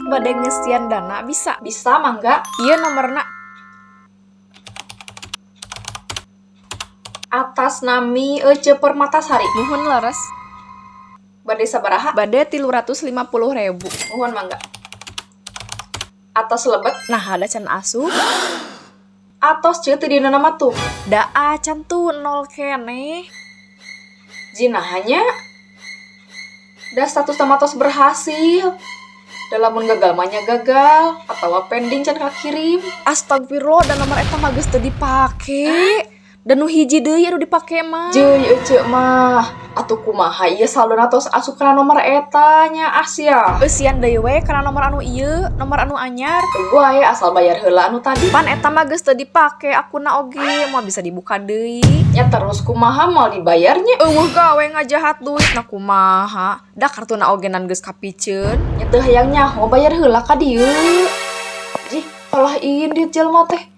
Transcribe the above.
bade ngesian dana bisa. Bisa mangga. Ieu nomorna Atas nami Ece Permatasari. nuhun leres. Bade sabaraha? Bade 350.000. Nuhun mangga. Atas lebet. Nah ada can asuh. Atos ceu teu dina nama tuh. Da acan tuh 0 keneh. Jinahannya. Da status nama tos berhasil. Dalam gagal mahnya gagal atau pending can kakirim. Astagfirullah dan nomor eta mah geus teu dipake. Dan nu hiji deui anu dipake mah. Jeuy Ece mah. Atuh kumaha ieu saldona tos asup kana nomor eta nya Asia. Eusian deui we kana nomor anu ieu, nomor anu anyar. Tunggu aya asal bayar heula anu tadi. Pan eta mah geus teu dipake akuna oge, moal bisa dibuka deui. Ya terus kumaha mal dibayarnya. Eueuh gawe ngajahat duit na kumaha. Da kartuna ogenan geus kapiceun. Ya teu hayang nyaho bayar heula ka dieu. Jih, olah ieu dieu jelema teh.